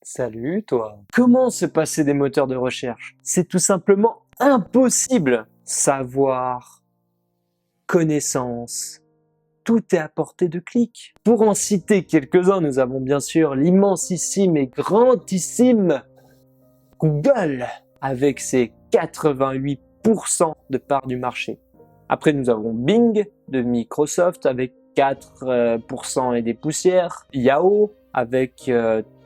Salut toi. Comment se passer des moteurs de recherche? C'est tout simplement impossible. Savoir, connaissance, tout est à portée de clic. Pour en citer quelques-uns, nous avons bien sûr l'immensissime et grandissime Google avec ses 88% de part du marché. Après, nous avons Bing de Microsoft avec 4% et des poussières, Yahoo avec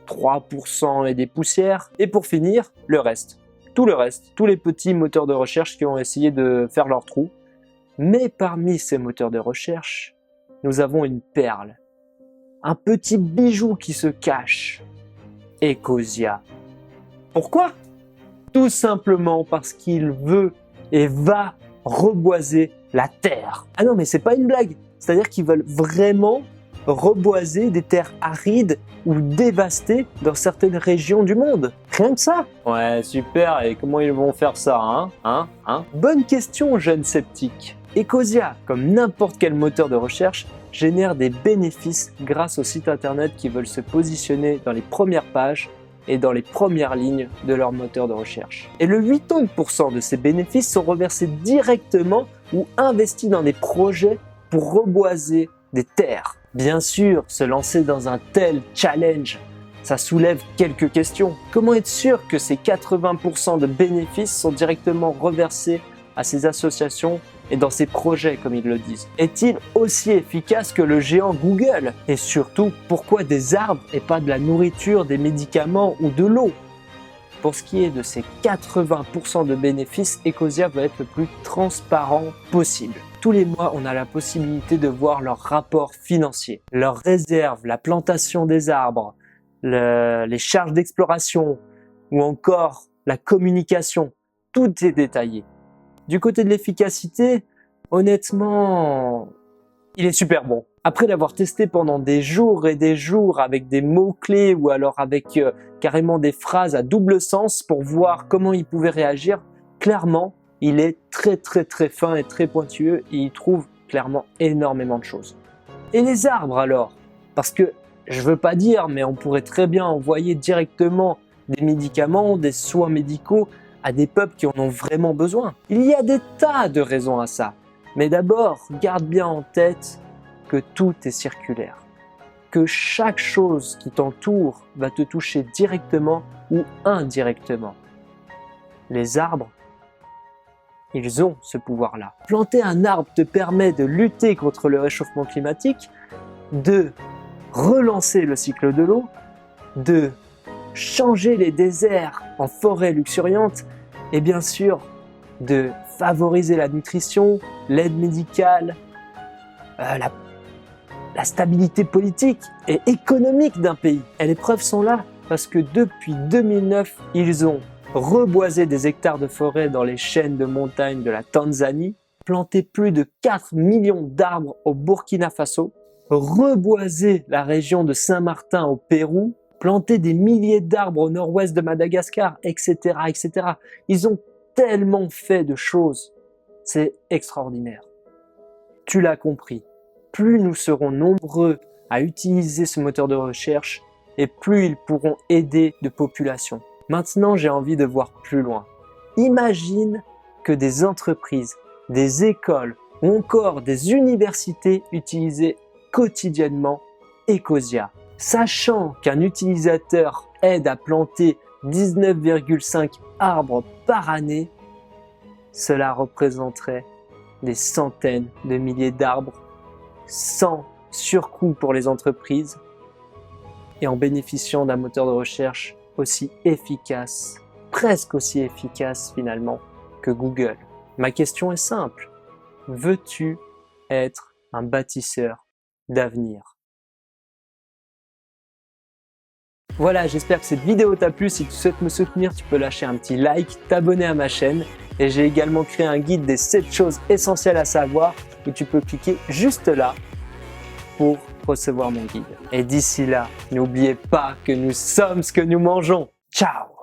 3% et des poussières, et pour finir, le reste, tous les petits moteurs de recherche qui ont essayé de faire leur trou. Mais parmi ces moteurs de recherche, nous avons une perle, un petit bijou qui se cache, Ecosia. Pourquoi? Tout simplement parce qu'il veut et va reboiser la terre. Ah non, mais c'est pas une blague, c'est-à-dire qu'ils veulent vraiment reboiser des terres arides ou dévastées dans certaines régions du monde. Rien que ça. Ouais, super, et comment ils vont faire ça, hein? Bonne question, jeune sceptique. Ecosia, comme n'importe quel moteur de recherche, génère des bénéfices grâce aux sites internet qui veulent se positionner dans les premières pages et dans les premières lignes de leur moteur de recherche. Et le 80% de ces bénéfices sont reversés directement ou investis dans des projets pour reboiser des terres. Bien sûr, se lancer dans un tel challenge, ça soulève quelques questions. Comment être sûr que ces 80% de bénéfices sont directement reversés à ces associations et dans ces projets, comme ils le disent? Est-il aussi efficace que le géant Google? Et surtout, pourquoi des arbres et pas de la nourriture, des médicaments ou de l'eau? Pour ce qui est de ces 80% de bénéfices, Ecosia va être le plus transparent possible. Tous les mois, on a la possibilité de voir leurs rapports financiers, leurs réserves, la plantation des arbres, les charges d'exploration ou encore la communication. Tout est détaillé. Du côté de l'efficacité, honnêtement, il est super bon. Après l'avoir testé pendant des jours et des jours avec des mots-clés ou alors avec carrément des phrases à double sens pour voir comment il pouvait réagir, clairement, il est très fin et très pointueux et il trouve clairement énormément de choses. Et les arbres alors? Parce que, je veux pas dire, mais on pourrait très bien envoyer directement des médicaments, des soins médicaux à des peuples qui en ont vraiment besoin. Il y a des tas de raisons à ça. Mais d'abord, garde bien en tête que tout est circulaire. Que chaque chose qui t'entoure va te toucher directement ou indirectement. Les arbres, ils ont ce pouvoir-là. Planter un arbre te permet de lutter contre le réchauffement climatique, de relancer le cycle de l'eau, de changer les déserts en forêts luxuriantes et bien sûr de favoriser la nutrition, l'aide médicale, la stabilité politique et économique d'un pays. Et les preuves sont là parce que depuis 2009, ils ont reboisé des hectares de forêt dans les chaînes de montagnes de la Tanzanie, planté plus de 4 millions d'arbres au Burkina Faso, reboisé la région de Saint-Martin au Pérou, planter des milliers d'arbres au nord-ouest de Madagascar, etc., etc. Ils ont tellement fait de choses. C'est extraordinaire. Tu l'as compris. Plus nous serons nombreux à utiliser ce moteur de recherche et plus ils pourront aider de populations. Maintenant, j'ai envie de voir plus loin. Imagine que des entreprises, des écoles ou encore des universités utilisaient quotidiennement Ecosia. Sachant qu'un utilisateur aide à planter 19,5 arbres par année, cela représenterait des centaines de milliers d'arbres sans surcoût pour les entreprises et en bénéficiant d'un moteur de recherche aussi efficace, presque aussi efficace finalement que Google. Ma question est simple. Veux-tu être un bâtisseur d'avenir? Voilà, j'espère que cette vidéo t'a plu. Si tu souhaites me soutenir, tu peux lâcher un petit like, t'abonner à ma chaîne. Et j'ai également créé un guide des 7 choses essentielles à savoir où tu peux cliquer juste là pour recevoir mon guide. Et d'ici là, n'oubliez pas que nous sommes ce que nous mangeons. Ciao!